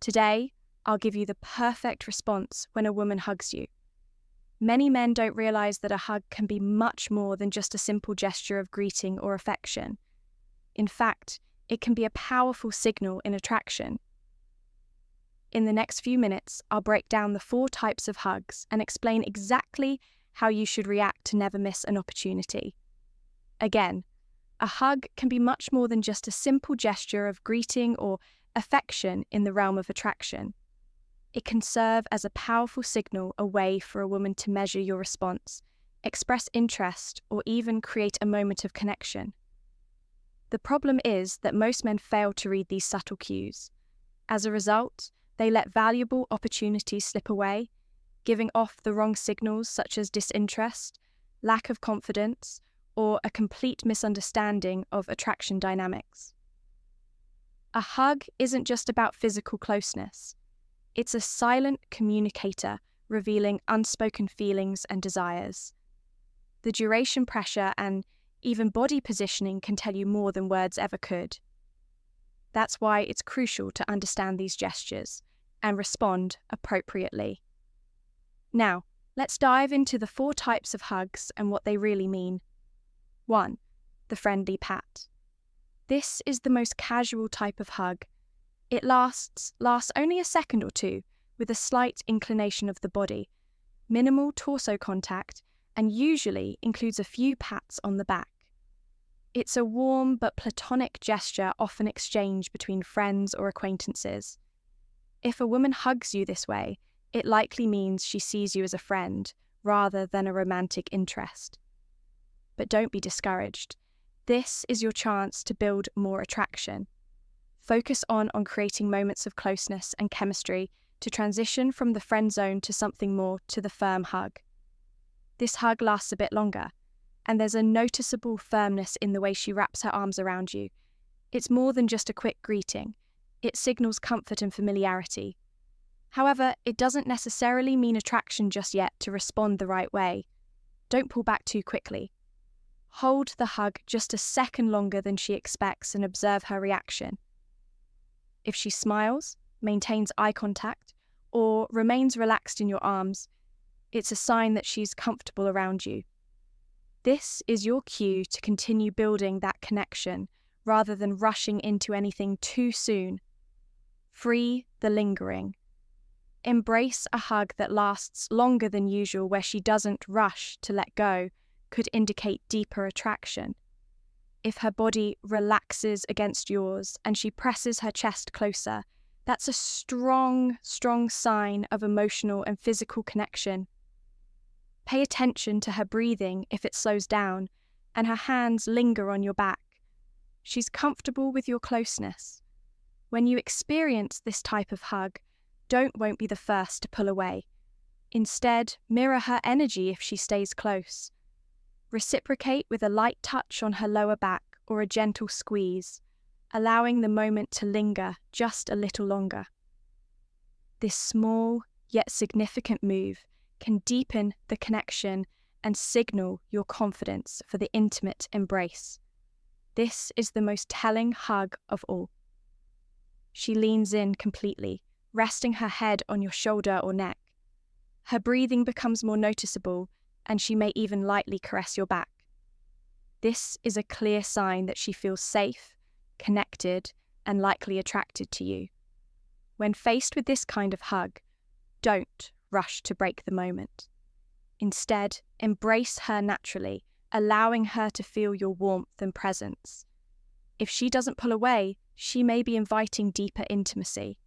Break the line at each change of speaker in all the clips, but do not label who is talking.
Today, I'll give you the perfect response when a woman hugs you. Many men don't realize that a hug can be much more than just a simple gesture of greeting or affection. In fact, it can be a powerful signal in attraction. In the next few minutes, I'll break down the 4 types of hugs and explain exactly how you should react to never miss an opportunity. Again, a hug can be much more than just a simple gesture of greeting or affection in the realm of attraction. It can serve as a powerful signal, a way for a woman to measure your response, express interest, or even create a moment of connection. The problem is that most men fail to read these subtle cues. As a result, they let valuable opportunities slip away, giving off the wrong signals such as disinterest, lack of confidence, or a complete misunderstanding of attraction dynamics. A hug isn't just about physical closeness. It's a silent communicator revealing unspoken feelings and desires. The duration, pressure, and even body positioning can tell you more than words ever could. That's why it's crucial to understand these gestures and respond appropriately. Now, let's dive into the 4 types of hugs and what they really mean. 1. The friendly pat. This is the most casual type of hug. It lasts only a second or two, with a slight inclination of the body, minimal torso contact, and usually includes a few pats on the back. It's a warm but platonic gesture often exchanged between friends or acquaintances. If a woman hugs you this way, it likely means she sees you as a friend rather than a romantic interest. But don't be discouraged. This is your chance to build more attraction. Focus on creating moments of closeness and chemistry to transition from the friend zone to something more, to the firm hug. This hug lasts a bit longer, and there's a noticeable firmness in the way she wraps her arms around you. It's more than just a quick greeting. It signals comfort and familiarity. However, it doesn't necessarily mean attraction just yet. To respond the right way, don't pull back too quickly. Hold the hug just a second longer than she expects and observe her reaction. If she smiles, maintains eye contact, or remains relaxed in your arms, it's a sign that she's comfortable around you. This is your cue to continue building that connection rather than rushing into anything too soon. Free the lingering. Embrace a hug that lasts longer than usual, where she doesn't rush to let go, could indicate deeper attraction. If her body relaxes against yours and she presses her chest closer, that's a strong sign of emotional and physical connection. Pay attention to her breathing if it slows down, and her hands linger on your back. She's comfortable with your closeness. When you experience this type of hug, won't be the first to pull away. Instead, mirror her energy if she stays close. Reciprocate with a light touch on her lower back or a gentle squeeze, allowing the moment to linger just a little longer. This small yet significant move can deepen the connection and signal your confidence for the intimate embrace. This is the most telling hug of all. She leans in completely, resting her head on your shoulder or neck. Her breathing becomes more noticeable, and she may even lightly caress your back. This is a clear sign that she feels safe, connected, and likely attracted to you. When faced with this kind of hug, don't rush to break the moment. Instead, embrace her naturally, allowing her to feel your warmth and presence. If she doesn't pull away, she may be inviting deeper intimacy.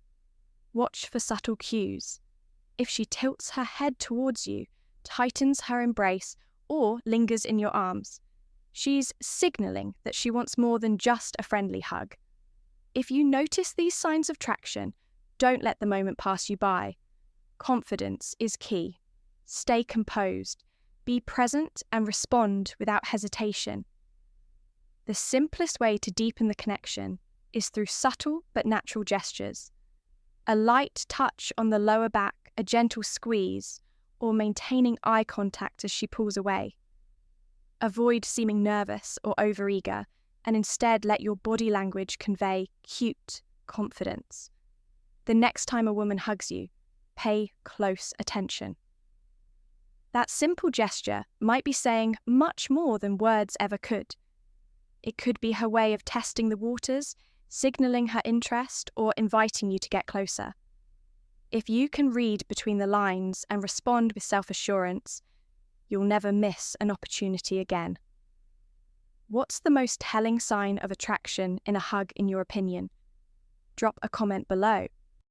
Watch for subtle cues. If she tilts her head towards you, tightens her embrace, or lingers in your arms, she's signaling that she wants more than just a friendly hug. If you notice these signs of traction, don't let the moment pass you by. Confidence is key. Stay composed, be present, and respond without hesitation. The simplest way to deepen the connection is through subtle but natural gestures. A light touch on the lower back, a gentle squeeze, or maintaining eye contact as she pulls away. Avoid seeming nervous or overeager, and instead let your body language convey cute confidence. The next time a woman hugs you, pay close attention. That simple gesture might be saying much more than words ever could. It could be her way of testing the waters, signaling her interest, or inviting you to get closer. If you can read between the lines and respond with self-assurance, you'll never miss an opportunity again. What's the most telling sign of attraction in a hug, in your opinion? Drop a comment below.